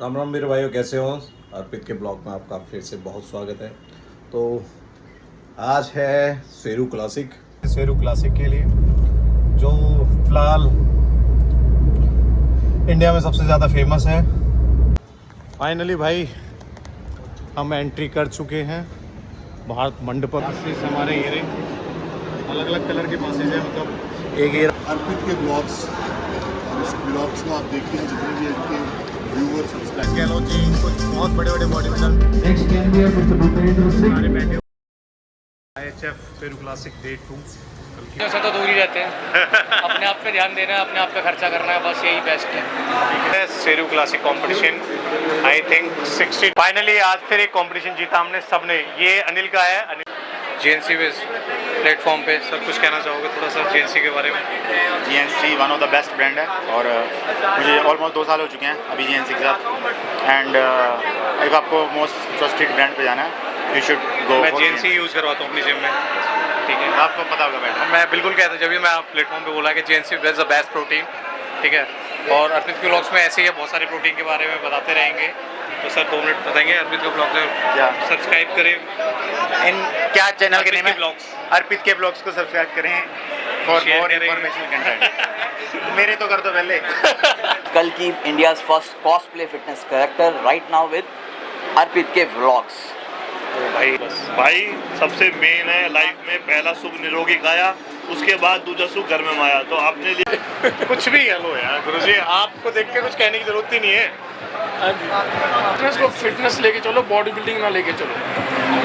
राम राम मेरे भाइयों, कैसे हो? अर्पित के ब्लॉग में आपका फिर से बहुत स्वागत है। तो आज है शेरू क्लासिक के लिए, जो फिलहाल इंडिया में सबसे ज़्यादा फेमस है। फाइनली भाई हम एंट्री कर चुके हैं भारत मंडपम। पासेस हमारे ये अलग अलग कलर के पासेस हैं, मतलब एक ये अर्पित के ब्लॉग्स, इस ब्लॉग्स को आप देखते हैं जितने भी इनके व्यूअर्स सब्सक्राइब कह लो जी, कुछ बहुत बड़े बड़े body builder Next can be Mr. Bhupendra Singh. सारे बैठे IHF शेरू क्लासिक डे 2। से तो दूर ही रहते हैं। अपने आप पे ध्यान देना है, अपने आप पे खर्चा करना है, बस यही बेस्ट है। ठीक है, Sheru classic competition I think 60। Finally आज फिर एक कंपटीशन जीता हमने सबने। ये अनिल का है। अनिल GNC बेस प्लेटफॉर्म पे सर कुछ कहना चाहोगे थोड़ा सा GNC के बारे में? GNC one of the best brand है और मुझे ऑलमोस्ट 2 साल हो चुके हैं अभी GNC के साथ। एंड अगर आपको मोस्ट ट्रस्टेड ब्रांड पे जाना है यू शुड गो। मैं GNC यूज़ करवाता हूँ अपनी जिम में। ठीक है, आपको पता होगा बेटर। मैं बिल्कुल कहता हूँ, जब भी मैं प्लेटफॉर्म पे बोला कि GNC is the best protein. ठीक है, और अर्पित के ब्लॉग्स में ऐसे ही है, बहुत सारे प्रोटीन के बारे में बताते रहेंगे। तो सर 2 मिनट बताएंगे अर्पित के ब्लॉग या सब्सक्राइब करें। इन क्या चैनल के नेम है? ब्लॉग्स अर्पित के ब्लॉग्स को सब्सक्राइब करें फॉर Share मोर करें। Information content. मेरे तो कर दो पहले। कल की India's first cosplay fitness character right now with Arpit के व्लॉग्स। भाई सबसे मेन है लाइफ में, पहला सुख निरोगी काया, उसके बाद दूसरा सुख घर में माया। तो आपने लिए कुछ भी हेलो यार गुरुजी, आपको देख के कुछ कहने की जरूरत ही नहीं है। फिटनेस को फिटनेस लेके चलो, बॉडी बिल्डिंग ना लेके चलो।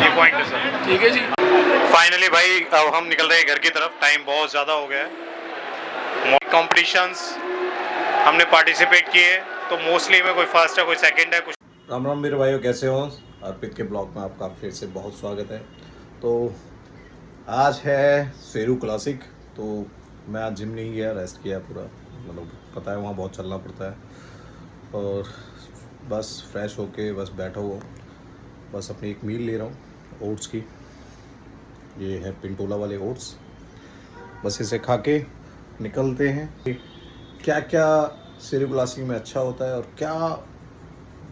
ये पॉइंट है सर। ठीक है जी। फाइनली भाई अब हम निकल रहे हैं घर की तरफ। टाइम बहुत ज़्यादा हो गया है। कॉम्पिटिशन्स हमने पार्टिसिपेट किए, तो मोस्टली में कोई फर्स्ट है, कोई सेकंड है, कुछ। राम राम मेरे भाइयों, कैसे हो? अर्पित के ब्लॉग में आपका फिर से बहुत स्वागत है। तो आज है शेरू क्लासिक। तो मैं आज जिम नहीं गया, रेस्ट किया पूरा। मतलब पता है वहाँ बहुत चलना पड़ता है, और बस फ्रेश होके बस बैठा हुआ, बस अपनी एक मील ले रहा हूँ ओट्स की। ये है पिंटोला वाले ओट्स, बस इसे खा के निकलते हैं। क्या क्या शेरू क्लासिक में अच्छा होता है और क्या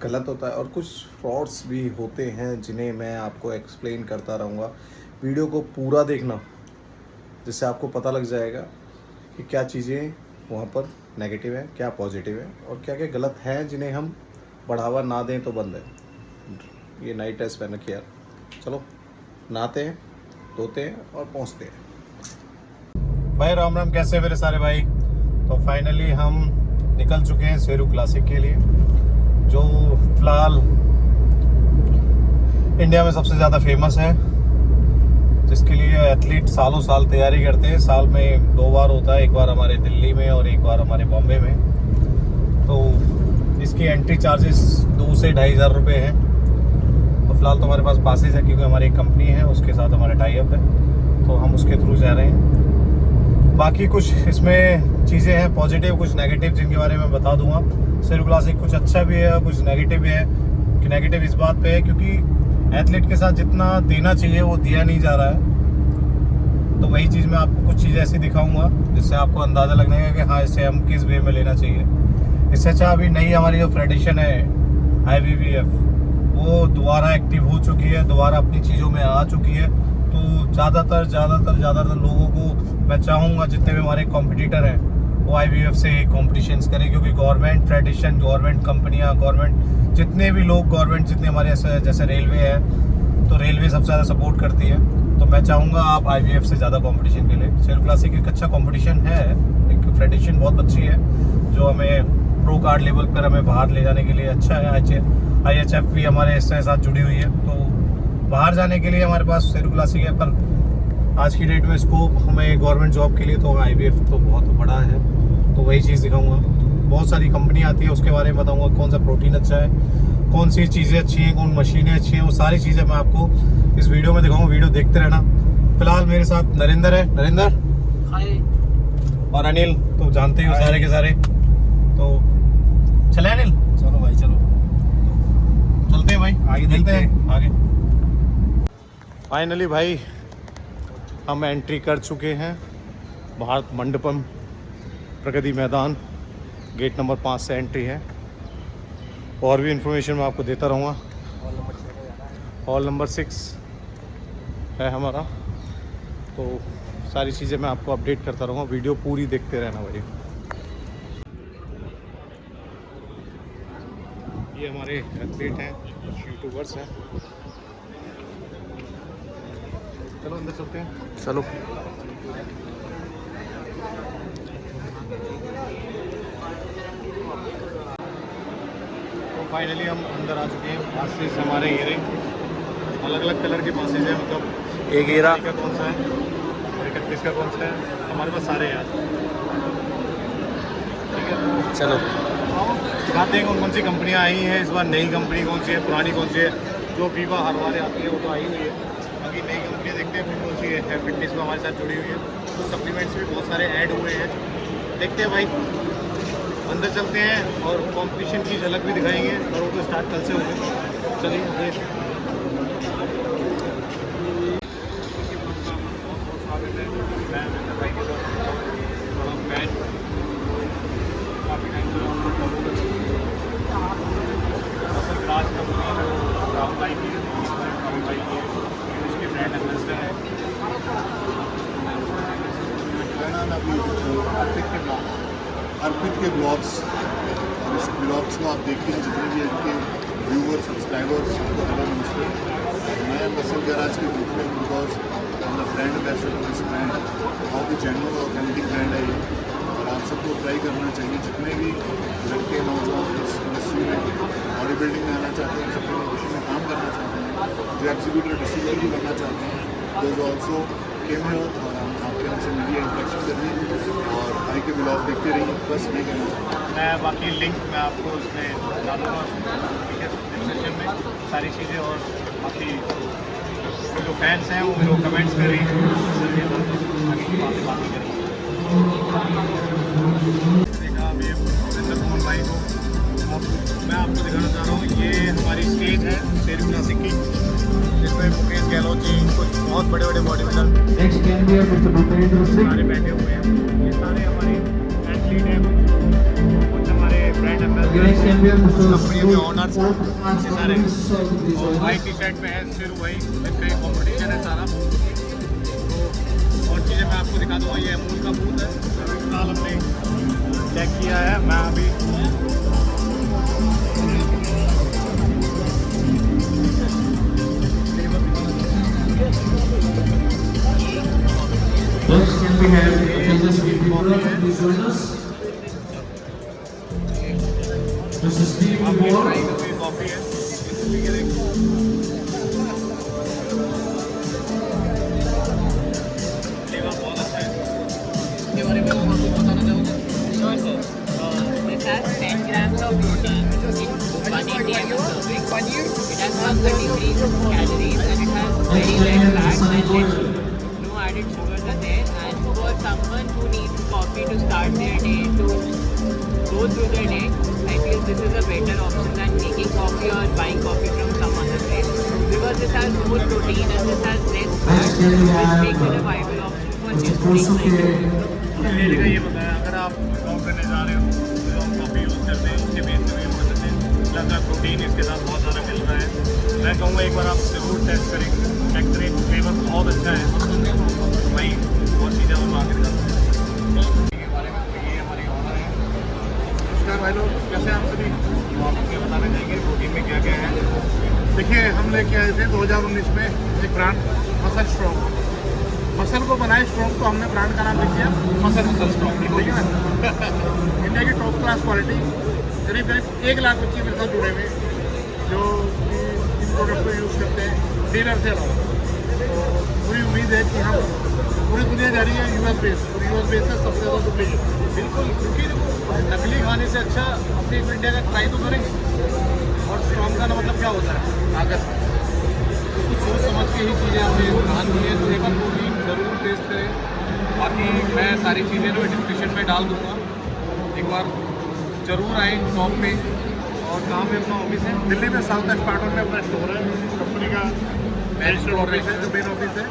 गलत होता है, और कुछ फ्रॉड्स भी होते हैं जिन्हें मैं आपको एक्सप्लेन करता रहूँगा। वीडियो को पूरा देखना, जिससे आपको पता लग जाएगा कि क्या चीज़ें वहाँ पर नेगेटिव है, क्या पॉजिटिव है, और क्या क्या गलत हैं जिन्हें हम बढ़ावा ना दें तो बंद है। ये नाइट ड्रेस पहन रखी यार। चलो नहाते हैं, धोते हैं और पहुँचते हैं। भाई राम राम, कैसे हैं मेरे सारे भाई? तो फाइनली हम निकल चुके हैं शेरू क्लासिक के लिए, जो फिलहाल इंडिया में सबसे ज़्यादा फेमस है, जिसके लिए एथलीट सालों साल तैयारी करते हैं। साल में 2 बार होता है, एक बार हमारे दिल्ली में और एक बार हमारे बॉम्बे में। तो इसकी एंट्री चार्जेस 2 से 2,500 रुपये हैं। तो फिलहाल तो हमारे पास पासेस है, क्योंकि हमारी एक कंपनी है, उसके साथ हमारा टाई अप है, तो हम उसके थ्रू जा रहे हैं। बाकी कुछ इसमें चीज़ें हैं पॉजिटिव, कुछ नेगेटिव, जिनके बारे में बता दूंगा। शेरू क्लासिक कुछ अच्छा भी है, कुछ नेगेटिव भी है। कि नेगेटिव इस बात पे है क्योंकि एथलीट के साथ जितना देना चाहिए वो दिया नहीं जा रहा है। तो वही चीज़ मैं आपको कुछ चीज़ ऐसी दिखाऊंगा जिससे आपको अंदाज़ा लगने का कि हाँ, इससे हम किस वे में लेना चाहिए। इससे अच्छा अभी नई हमारी जो फेडरेशन है IWF, वो दोबारा एक्टिव हो चुकी है, दोबारा अपनी चीज़ों में आ चुकी है। तो ज़्यादातर लोगों को मैं चाहूँगा, जितने भी हमारे कॉम्पिटिटर हैं, वो IWF से कॉम्पिटिशन्स करें, क्योंकि गवर्नमेंट फेडरेशन, गवर्नमेंट कंपनियाँ, गवर्नमेंट जितने भी लोग, गवर्नमेंट जितने हमारे ऐसे जैसे रेलवे है, तो रेलवे सबसे ज़्यादा सपोर्ट करती है। तो मैं चाहूँगा आप IWF से ज़्यादा कंपटीशन के लिए। शेरू क्लासिक एक अच्छा कंपटीशन है, एक फेडरेशन बहुत अच्छी है, जो हमें प्रो कार्ड लेवल पर हमें बाहर ले जाने के लिए अच्छा है। IHF भी हमारे इसके साथ जुड़ी हुई है, तो बाहर जाने के लिए हमारे पास शेरू क्लासिक है। पर आज की डेट में स्कोप हमें गवर्नमेंट जॉब के लिए तो IWF तो बहुत बड़ा है। तो वही चीज़ दिखाऊंगा। बहुत सारी कंपनी आती है, उसके बारे में बताऊंगा, कौन सा प्रोटीन अच्छा है, कौन सी चीज़ें अच्छी हैं, कौन मशीनें अच्छी हैं, वो सारी चीज़ें मैं आपको इस वीडियो में दिखाऊंगा। वीडियो देखते रहना। फिलहाल मेरे साथ नरेंद्र है। नरेंद्र और अनिल तो जानते ही हो सारे के सारे। तो चले अनिल? चलो भाई, चलो चलते हैं भाई, आगे देखते हैं आगे। फाइनली भाई हम एंट्री कर चुके हैं भारत मंडपम प्रगति मैदान। गेट नंबर 5 से एंट्री है। और भी इन्फॉर्मेशन मैं आपको देता रहूँगा। हॉल नंबर 6 है हमारा, तो सारी चीज़ें मैं आपको अपडेट करता रहूँगा। वीडियो पूरी देखते रहना भाई। ये हमारे एथलीट हैं, यूट्यूबर्स हैं। चलो अंदर चलते हैं। चलो। तो फाइनली हम अंदर आ चुके हैं। पासेस हमारे ये रहे, अलग अलग कलर के पासेस हैं, मतलब एक एरा का कौन सा है, 31 का कौन सा है, हमारे पास सारे हैं। ठीक है, चलो दिखाते हैं कौन कौन सी कंपनियाँ आई हैं इस बार, नई कंपनी कौन सी है, पुरानी कौन सी है। जो वीवा हर बार आती है वो तो आई हुई है, बाकी नई कंपनियाँ देखते हैं फिर कौन सी है फिटनेस में हमारे साथ जुड़ी हुई है। तो सप्लीमेंट्स भी बहुत सारे ऐड हुए हैं, देखते हैं भाई। अंदर चलते हैं और कंपटीशन की झलक भी दिखाएंगे, और वो तो स्टार्ट कल से होंगे। चलिए अर्पित के ब्लॉग्स, और इस ब्लॉग्स को आप देखते हैं जितने भी इनके व्यूअर सब्सक्राइबर्स उनको हेलो नमस्ते। मैं मसल गैराज के ग्रुप में, बिकॉज हम ब्रांड एम्बेसडर दिस ब्रांड, बहुत ही जेन्युइन और ऑथेंटिक ब्रांड है ये, और आप सबको ट्राई करना चाहिए। जितने भी लड़के नौजवान इस इंडस्ट्री में बॉडी बिल्डिंग में आना चाहते हैं, सप्लीमेंटेशन में काम करना चाहते हैं, जो एग्जीक्यूटिव डिस्ट्रीब्यूटर भी बनना चाहते हैं, दोज ऑल्सो केम हियर, और हम आपके हमसे मिलिए, इंटरेक्शन करिए और भाई के ब्लॉग देखते रहिए। बस ये कहना चाहता हूँ मैं। बाकी लिंक मैं आपको उसमें डालूँगा, ठीक है, डिस्क्रिप्शन में सारी चीज़ें। और बाकी जो फैंस हैं वो जो कमेंट्स कर रही हैं, बातें करेंगे। देखा अभी सुरेंद्र मोहन भाई को, अब मैं आपको दिखाना चाह रहा हूँ। ये हमारी स्टेज है शेर क्लासिक की, जिसमें मुकेश गहलोत जी, कुछ बहुत बड़े बड़े body builder Next can be Mr. Bhupendra Singh. सारे बैठे हुए हैं। ये सारे हमारे एथलीट हैं, कुछ हमारे brand Next can be Mr. Company के ऑनर्स हैं, ये सारे। और वाइट टी शर्ट में है सिर वही, इसका कॉम्पिटिशन है सारा। तो और चीज़ें मैं आपको दिखा दूँगा। ये अमूल का बूथ है, अभी फिलहाल हमने चेक किया है। मैं अभी Next can we have Tejasvi Vibra, please join us. Mr. Steve Moore. Coffee है, ये देखो। फ्लेवर बहुत अच्छा है। इसके बारे में आपको बताना चाहूँगा। It has 10 grams of protein in 180 ml serving. It has 133 calories and it has very light fat and no added sugars are there. And for someone who needs coffee to start their day, to go through their day, I feel this is a better option than making coffee or buying coffee from some other place. Because this has more protein and this has less fat, which makes it a viable option for just लेने का ये बताया, अगर आप job करने जा रहे हो तो हम कॉफ़ी यूज़ करते हैं, उसके बेस पे भी हम करते हैं। प्लस प्रोटीन इसके साथ बहुत ज़्यादा मिल रहा है। मैं कहूँगा एक बार आप ज़रूर टेस्ट करें, चेक करें, फ्लेवर बहुत अच्छा है। वही बहुत चीज़ें और आगे के बारे में। तो ये हमारी ऑनर है। नमस्कार भाई लोग, कैसे आप सभी? तो आप मुझे बताना चाहेंगे प्रोटीन में क्या क्या है? देखिए, हम लेके आए थे 2019 में एक ब्रांड मसल स्ट्रॉन्ग। मसल को बनाए स्ट्रॉन्ग, तो हमने ब्रांड का नाम लिख दिया मसल स्ट्रॉन्ग, ठीक है ना। इंडिया की टॉप क्लास क्वालिटी, करीब 1 लाख बच्चे मेरे साथ जुड़े हुए जो इन प्रोडक्ट को यूज़ करते हैं डीलर से अलावा। तो पूरी उम्मीद है कि हम पूरी दुनिया जा रही है यूएस बेस, और यूएस बेस से सबसे ज़्यादा डुप्लीकेट। बिल्कुल, क्योंकि नकली खाने से अच्छा अपने इंडिया का ट्राई तो करेंगे। और स्ट्रॉन्ग का मतलब क्या होता है? ताकत। तो कुछ सोच समझ के ही चीज़ें हमने ध्यान दी है, तो एक बार प्रोटीन ज़रूर टेस्ट करें। बाकी मैं सारी चीज़ें जो डिस्क्रिप्शन में डाल दूँगा, एक बार ज़रूर आए शॉप पे। और कहाँ पे अपना ऑफिस है? दिल्ली में साउथ एक्सपार्टन में अपना स्टोर है, कंपनी का मेन ऑफिस है, जो मेन ऑफिस है,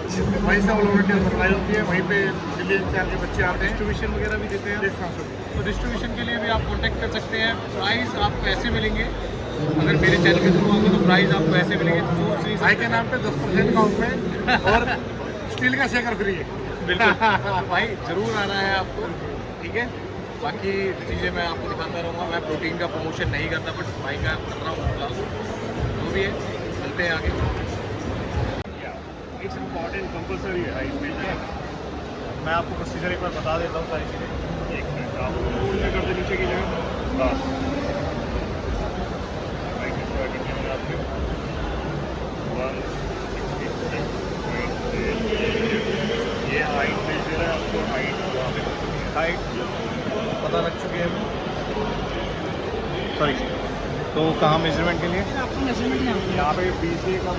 वहीं से ऑल ओवर इंडिया सप्लाई होती है। वहीं पे दिल्ली एनसीआर के बच्चे आते हैं, डिस्ट्रीब्यूशन वगैरह भी देते हैं। देख सकते हैं। तो डिस्ट्रीब्यूशन के लिए भी आप कांटेक्ट कर सकते हैं। प्राइस आपको ऐसे मिलेंगे अगर मेरे चैनल के थ्रू आऊँगा तो प्राइस आपको ऐसे मिलेंगे जो चीज़ भाई के नाम पे 10% का ऑफ है और स्टील का शेकर फ्री है। बिल्कुल भाई जरूर आना है आपको, ठीक है। बाकी चीज़ें मैं आपको दिखाता रहूँगा। मैं प्रोटीन का प्रमोशन नहीं करता, बट भाई का कर रहा हूँ फिलहाल, जो भी है चलते हैं आगे। इट्स इम्पॉर्टेंट कंपलसरी है मैं आपको प्रोसीजर एक बार बता देता हूँ सारी चीज़ें। एक मिनट आप उल्टा कर दे नीचे की जगह बस राइट स्टार्ट करने आपके 166.8 ये हाइट मेजर है आपको हाइट वहाँ पे हाइट पता लग चुकी है, सॉरी। तो कहाँ मेजरमेंट के लिए? यहाँ पे पीछे का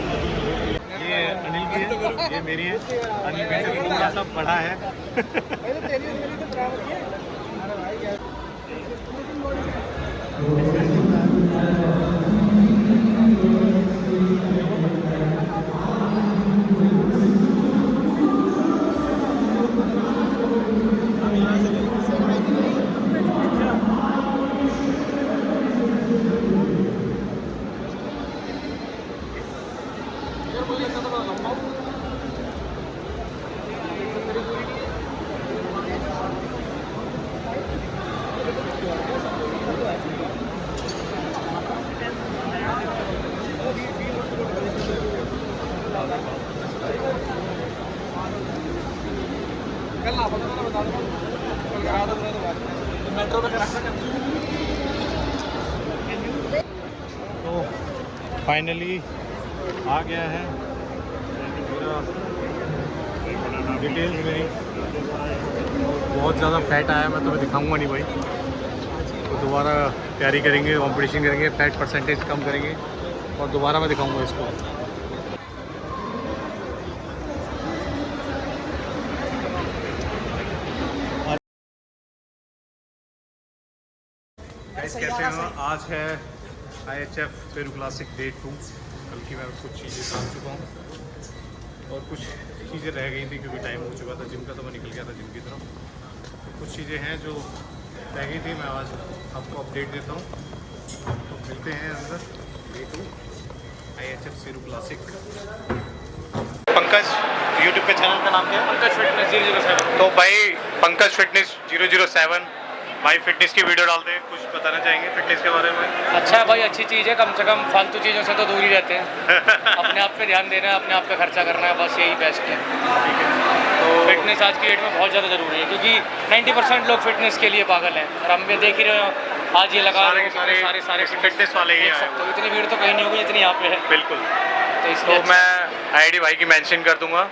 ये अनिल की है, ये मेरी है। अनिल मेरे से थोड़ा सा बड़ा है। तो फाइनली आ गया है मेरा डिटेल्स मेरी। बहुत ज़्यादा फैट आया, मैं तुम्हें दिखाऊंगा नहीं भाई। तो दोबारा तैयारी करेंगे, कंपटीशन करेंगे, फैट परसेंटेज कम करेंगे और दोबारा मैं दिखाऊंगा इसको। कैसे हो? आज है IHF फेरू क्लासिक डे 2। कल की मैं कुछ चीज़ें जान चुका हूँ और कुछ चीज़ें रह गई थी क्योंकि टाइम हो चुका था जिम का, तो मैं निकल गया था जिम की तरफ। तो कुछ चीज़ें हैं जो रह गई थी, मैं आज आपको अपडेट देता हूँ। तो मिलते हैं अंदर डे 2 IHF फेरू क्लासिक। पंकज यूट्यूब पे चैनल का नाम क्या है? पंकज फिटनेस 007। तो भाई पंकज फिटनेस 007 भाई फिटनेस की वीडियो डालते हैं। कुछ बताना चाहेंगे फिटनेस के बारे में? अच्छा है भाई, अच्छी चीज़ है। कम से कम फालतू चीज़ों से तो दूर ही रहते हैं। अपने आप पे ध्यान देना है, अपने आप पे खर्चा करना है, बस यही बेस्ट है। तो फिटनेस आज की डेट में बहुत ज़्यादा ज़रूरी है क्योंकि 90% लोग फिटनेस के लिए पागल हैं और हम भी देख ही रहे हो आज ये लगा सारे के सारे फिटनेस वाले ही देख आए सकते हो। इतनी भीड़ तो कहीं नहीं होगी जितनी यहाँ पे है। बिल्कुल। तो इसलिए तो मैं आईडी भाई की मेंशन कर दूंगा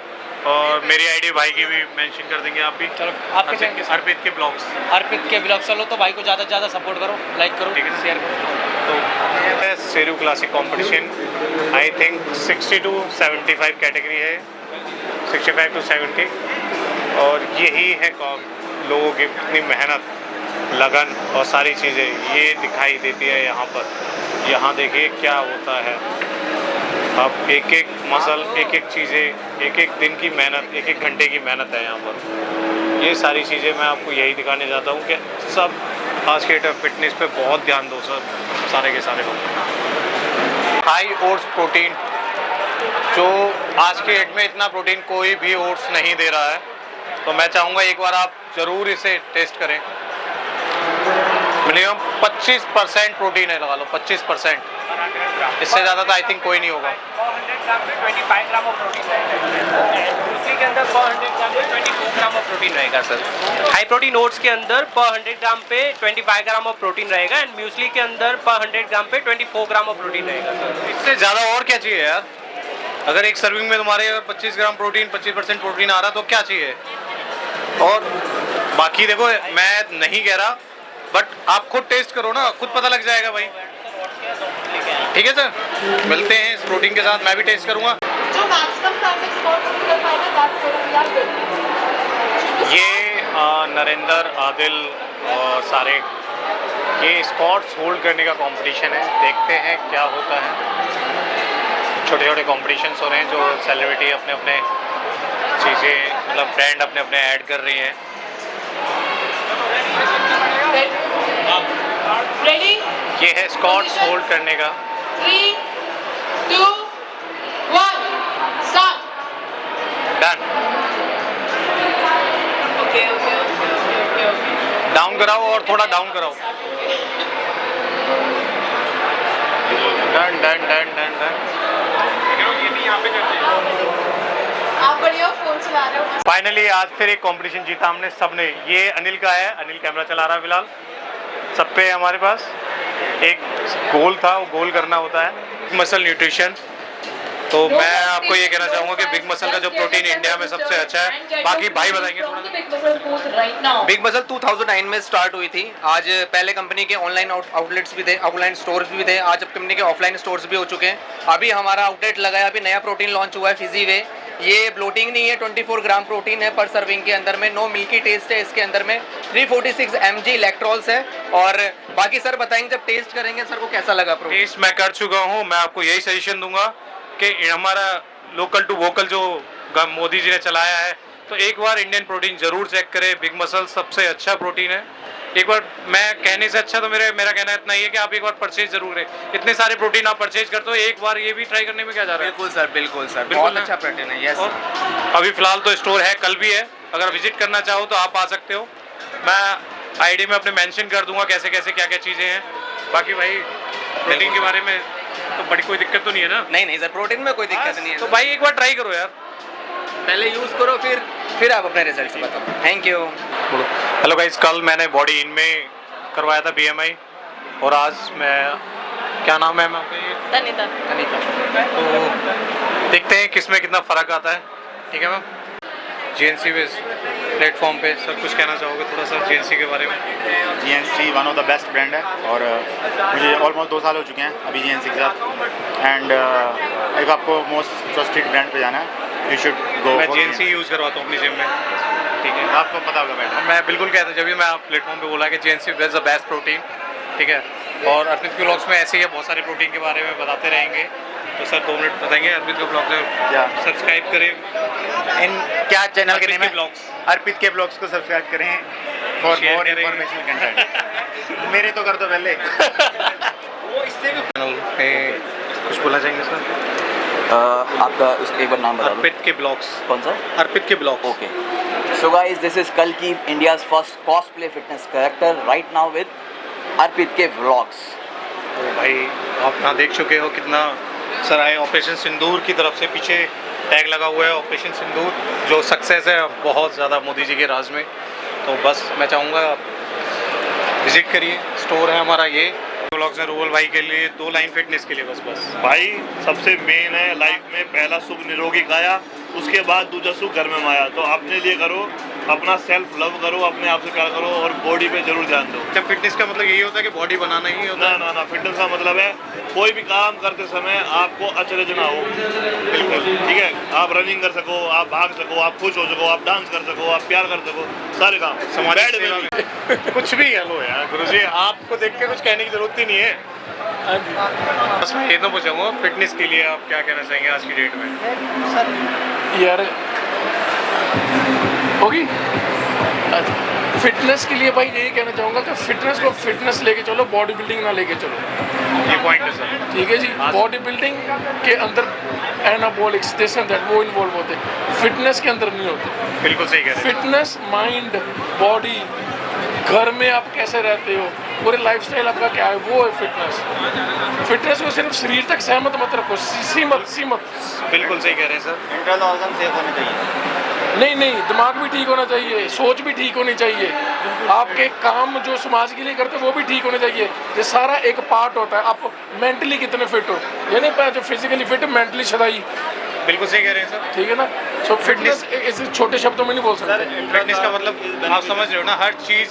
और मेरी आईडी भाई की भी मेंशन कर देंगे आप भी। चलो आपके चैनल के अर्पित के ब्लॉग्स, अर्पित के ब्लॉग चलो तो भाई को ज़्यादा से ज़्यादा सपोर्ट करो, लाइक करो, ठीक है, शेयर करो। तो सेरू classic competition I think 60 to 75 category है, 65 to 70। और यही है लोगों की इतनी मेहनत, लगन और सारी चीज़ें ये दिखाई देती है यहाँ पर। यहाँ देखिए क्या होता है। अब एक एक मसल, एक एक चीज़ें, एक एक दिन की मेहनत, एक एक घंटे की मेहनत है यहाँ पर। ये सारी चीज़ें मैं आपको यही दिखाने चाहता हूँ कि सब आज के डेट फिटनेस पे बहुत ध्यान दो सर, सारे के सारे लोग। हाई ओट्स प्रोटीन, जो आज के डेट में इतना प्रोटीन कोई भी ओट्स नहीं दे रहा है, तो मैं चाहूँगा एक बार आप ज़रूर इसे टेस्ट करें। मिनिमम 25% प्रोटीन है, लगा लो 25%, इससे ज़्यादा तो आई थिंक कोई नहीं होगा। 400 ग्राम पे 25 ग्राम ऑफ प्रोटीन रहेगा। उसी के अंदर 400 ग्राम पे 24 ग्राम ऑफ प्रोटीन रहेगा सर। हाई प्रोटीन ओट्स के अंदर पर 100 ग्राम पे 25 ग्राम ऑफ प्रोटीन रहेगा एंड म्यूसली के अंदर पर 100 ग्राम पे 24 ग्राम ऑफ प्रोटीन रहेगा सर। इससे ज़्यादा और क्या चाहिए यार? अगर एक सर्विंग में तुम्हारे 25 ग्राम प्रोटीन, 25% प्रोटीन आ रहा तो क्या चाहिए? और बाकी देखो, मैं नहीं कह रहा, बट आप खुद टेस्ट करो ना, खुद पता लग जाएगा भाई। ठीक है सर, मिलते हैं इस प्रोटीन के साथ, मैं भी टेस्ट करूँगा। जो मैक्सिमम टाइम एक्सपोर्ट कर पाएगा बात करूँ यार। ये नरेंद्र, आदिल और सारे ये स्क्वाट्स होल्ड करने का कंपटीशन है। देखते हैं क्या होता है। छोटे छोटे कॉम्पिटिशन्स हो रहे हैं जो सेलिब्रिटी अपने अपने चीज़ें, मतलब ब्रांड अपने अपने ऐड कर रही हैं। रेडी ये है स्कॉट्स होल्ड करने का। 3, 2, 1, start. डन। डाउन कराओ और थोड़ा डाउन कराओ। Done done done done done. आप बढ़िया फोन चला रहे हो। फाइनली आज फिर एक कंपटीशन जीता हमने सबने। ये अनिल का है, अनिल कैमरा चला रहा है फिलहाल। सब पे हमारे पास एक गोल था, वो गोल करना होता है। Big muscle nutrition. तो मैं आपको ये कहना चाहूँगा कि बिग मसल का जो प्रोटीन इंडिया में सबसे अच्छा है। बाकी भाई बताएंगे थोड़ा। बिग मसल 2009 में स्टार्ट हुई थी। आज पहले कंपनी के ऑनलाइन आउटलेट्स भी थे, ऑनलाइन स्टोर्स भी थे। आज अब कंपनी के ऑफलाइन स्टोर्स भी हो चुके हैं। अभी हमारा आउटलेट लगा है, अभी नया प्रोटीन लॉन्च हुआ है फिजी वे। ये ब्लोटिंग नहीं है, 24 ग्राम प्रोटीन है पर सर्विंग के अंदर में। नो मिल्की टेस्ट है इसके अंदर में। 346 mg इलेक्ट्रॉल्स है। और बाकी सर बताएंगे जब टेस्ट करेंगे सर को कैसा लगा प्रोटीन। टेस्ट मैं कर चुका हूँ। मैं आपको यही सजेशन दूंगा कि हमारा लोकल टू वोकल जो मोदी जी ने चलाया है, तो एक बार इंडियन प्रोटीन जरूर चेक करें। बिग मसल सबसे अच्छा प्रोटीन है। एक बार मैं कहने से अच्छा तो मेरा कहना इतना ही है कि आप एक बार परचेज जरूर करें। इतने सारे प्रोटीन आप परचेज करते हो, एक बार ये भी ट्राई करने में क्या जा रहा है। बिल्कुल सर, बिल्कुल सर, बिल्कुल बहुत अच्छा प्रोटीन है। यस। अभी फिलहाल तो स्टोर है, कल भी है। अगर विजिट करना चाहो तो आप आ सकते हो। मैं आईडी में अपने मेंशन कर दूंगा कैसे कैसे क्या क्या चीज़ें हैं। बाकी भाई प्रोटीन के बारे में तो बड़ी कोई दिक्कत तो नहीं है ना। नहीं सर, प्रोटीन में कोई दिक्कत नहीं है। तो भाई एक बार ट्राई करो यार, पहले यूज करो फिर आप अपने रिजल्ट बताओ। Thank you. हेलो गाइस, कल मैंने बॉडी इन में करवाया था BMI और आज मैं, क्या नाम है मैम? अनीता। तो देखते हैं किसमें कितना फ़र्क आता है। ठीक है मैम। GNC प्लेटफॉर्म पे सर कुछ कहना चाहोगे थोड़ा सा GNC के बारे में? GNC one of the best brand है और मुझे ऑलमोस्ट 2 साल हो चुके हैं अभी GNC के साथ। एंड एक आपको मोस्ट ट्रस्टेड ब्रांड पे जाना है, यू शुड गो। मैं GNC यूज़ करवाता हूँ अपनी जिम में। ठीक है, आपको पता होगा बेटा। मैं बिल्कुल कहता हूँ, जब भी मैं आप प्लेटफॉर्म पे बोला कि GNC is the best protein. ठीक है, और अर्पित के ब्लॉग्स में ऐसे ही है, बहुत सारे प्रोटीन के बारे में बताते रहेंगे। तो सर 2 मिनट बताएंगे अर्पित के ब्लॉग से सब्सक्राइब करें। इन क्या चैनल के नेम है? ब्लॉग्स। अर्पित के ब्लॉग्स को सब्सक्राइब करें फॉर मोर इंफॉर्मेशनल कंटेंट। मेरे तो कर दो पहले। वो इससे भी कुछ बोलना चाहेंगे सर? आपका उसका एक बार नाम बता दो। अर्पित के ब्लॉग्स। कौन सा? अर्पित के blog. Okay, so guys, this is कल्कि, India's first cosplay fitness character, right now with Arpit के व्लॉग्स। तो भाई आप यहाँ देख चुके हो कितना सर आए ऑपरेशन सिंदूर की तरफ से, पीछे टैग लगा हुआ है ऑपरेशन सिंदूर, जो सक्सेस है बहुत ज़्यादा मोदी जी के राज में। तो बस मैं चाहूँगा विजिट करिए, स्टोर है हमारा ये। ब्लॉग्स हैं रूबल भाई के लिए, 2 लाइन फिटनेस के लिए बस भाई सबसे मेन है लाइफ में, पहला सुख निरोगी काया, उसके बाद दूसरा सुख घर में माया। तो अपने लिए करो, अपना सेल्फ लव करो, अपने आप से प्यार करो और बॉडी पे जरूर ध्यान दो। जब फिटनेस का मतलब यही होता है कि बॉडी बनाना ही होता है? ना, फिटनेस का मतलब है कोई भी काम करते समय आपको अचरज ना हो। बिल्कुल ठीक है, आप रनिंग कर सको, आप भाग सको, आप खुश हो सको, आप डांस कर सको, आप प्यार कर सको, सारे काम समाज बेड में भी। कुछ भी हेलो यार गुरुजी, आपको देख के कुछ कहने की जरूरत ही नहीं है। बस मैं ये तो पूछूंगा, फिटनेस के लिए आप क्या कहना चाहेंगे आज की डेट में? यार होगी फिटनेस के लिए भाई यही कहना चाहूँगा कि फिटनेस को फिटनेस लेके चलो, बॉडी बिल्डिंग ना लेके चलो। ये पॉइंट है सर। ठीक है जी, बॉडी बिल्डिंग के अंदर एनाबॉलिक्स दिस एंड दैट वो इन्वॉल्व होते हैं, फिटनेस के अंदर नहीं होते। बिल्कुल सही कह रहे हैं। फिटनेस माइंड बॉडी, घर में आप कैसे रहते हो, पूरे लाइफस्टाइल आपका क्या है, वो है फिटनेस। फिटनेस को सिर्फ शरीर तक सहमत मत रखो, सीमत। बिल्कुल सही कह रहे हैं सर। इंटरनल ऑर्गन सेफ होने चाहिए। नहीं, दिमाग भी ठीक होना चाहिए, सोच भी ठीक होनी चाहिए, आपके काम जो समाज के लिए करते हैं वो भी ठीक होने चाहिए। ये सारा एक पार्ट होता है। आप मेंटली कितने फिट हो, ये नहीं जो फिजिकली फिट, मेंटली सदाई। बिल्कुल सही कह रहे हैं सर। ठीक है ना। सो फिटनेस ऐसे छोटे शब्दों में नहीं बोल सकते। फिटनेस का मतलब आप समझ रहे हो ना, हर चीज़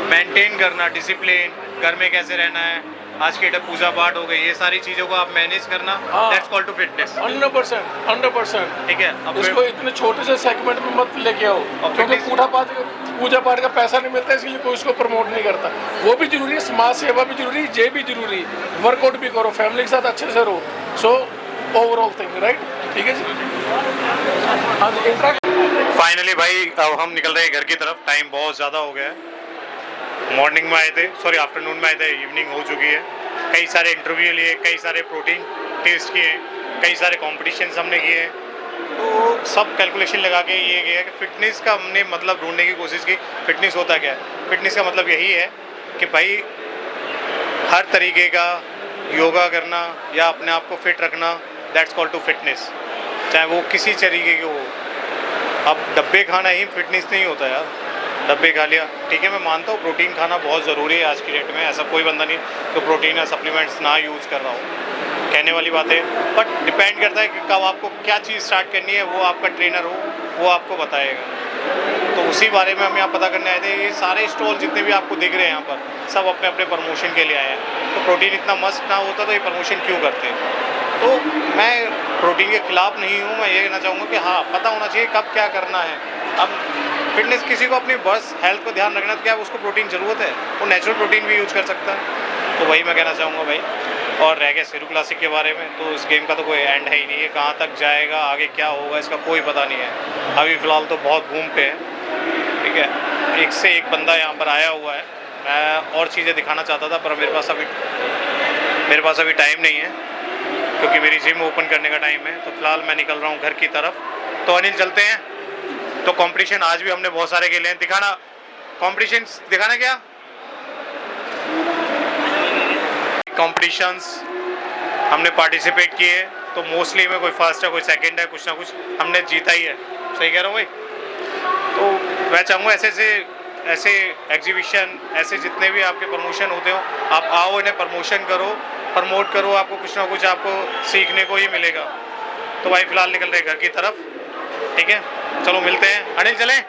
मेंटेन करना, डिसिप्लिन, घर में कैसे रहना है, आज के डेट पूजा पाठ हो गई, ये सारी चीज़ों को आप मैनेज करना, दैट्स कॉल्ड टू फिटनेस। 100%। ठीक है, अब इसको इतने छोटे से सेगमेंट में मत लेके आओ, क्योंकि पूजा पाठ का पैसा नहीं मिलता, इसलिए कोई इसको प्रमोट नहीं करता। वो भी जरूरी है, समाज सेवा भी जरूरी है, ये भी जरूरी है, वर्कआउट भी करो, फैमिली के साथ अच्छे से रहो। So overall thing, right? ठीक है जी। फाइनली भाई अब हम निकल रहे हैं घर की तरफ, टाइम बहुत ज़्यादा हो गया है। मॉर्निंग में आए थे, सॉरी आफ्टरनून में आए थे, इवनिंग हो चुकी है। कई सारे इंटरव्यू लिए, कई सारे प्रोटीन टेस्ट किए, कई सारे कॉम्पिटिशन्स हमने किए हैं। तो सब कैलकुलेशन लगा के ये गया कि फ़िटनेस का हमने मतलब ढूंढने की कोशिश की। फ़िटनेस होता क्या है? फ़िटनेस का मतलब यही है कि भाई हर तरीके का योगा करना या अपने आप को फिट रखना, दैट्स कॉल्ड टू फिटनेस। चाहे वो किसी तरीके के हो। अब डब्बे खाना ही फिटनेस नहीं होता यार। डब्बे खा लिया ठीक है, मैं मानता हूँ प्रोटीन खाना बहुत ज़रूरी है आज की डेट में। ऐसा कोई बंदा नहीं जो प्रोटीन या सप्लीमेंट्स ना यूज़ कर रहा हो, कहने वाली बात है। बट डिपेंड करता है कि कब आपको क्या चीज़ स्टार्ट करनी है, वो आपका ट्रेनर हो वो आपको बताएगा। तो उसी बारे में हम यहाँ पता करने आए थे। ये सारे स्टॉल जितने भी आपको दिख रहे हैं यहाँ पर, सब अपने अपने प्रमोशन के लिए आए हैं। तो प्रोटीन इतना मस्ट ना होता तो ये प्रमोशन क्यों करते? तो मैं प्रोटीन के ख़िलाफ़ नहीं हूँ। मैं ये कहना चाहूँगा कि हाँ, पता होना चाहिए कब क्या करना है। अब फिटनेस किसी को अपनी बस हेल्थ को ध्यान रखना, तो क्या उसको प्रोटीन ज़रूरत है? वो नेचुरल प्रोटीन भी यूज़ कर सकता है। तो वही मैं कहना चाहूँगा भाई। और रह गया सिरू क्लासिक के बारे में, तो इस गेम का तो कोई एंड है ही नहीं है। कहाँ तक जाएगा, आगे क्या होगा, इसका कोई पता नहीं है। अभी फ़िलहाल तो बहुत बूम पे है, ठीक है। एक से एक बंदा यहाँ पर आया हुआ है। मैं और चीज़ें दिखाना चाहता था, पर मेरे पास अभी टाइम नहीं है, क्योंकि मेरी जिम ओपन करने का टाइम है। तो फिलहाल मैं निकल रहा हूँ घर की तरफ। तो अनिल चलते हैं। तो कंपटीशन आज भी हमने बहुत सारे खेले हैं। दिखाना कंपटीशंस, दिखाना क्या कंपटीशंस हमने पार्टिसिपेट किए। तो मोस्टली में कोई फर्स्ट है, कोई सेकंड है, कुछ ना कुछ हमने जीता ही है। सही कह रहा हूँ भाई? तो मैं चाहूँगा ऐसे एग्जीबिशन, ऐसे जितने भी आपके प्रमोशन होते हो, आप आओ, इन्हें प्रमोट करो। आपको कुछ ना कुछ आपको सीखने को ही मिलेगा। तो भाई फ़िलहाल निकल रहे घर की तरफ, ठीक है। चलो मिलते हैं। अनिल चलें।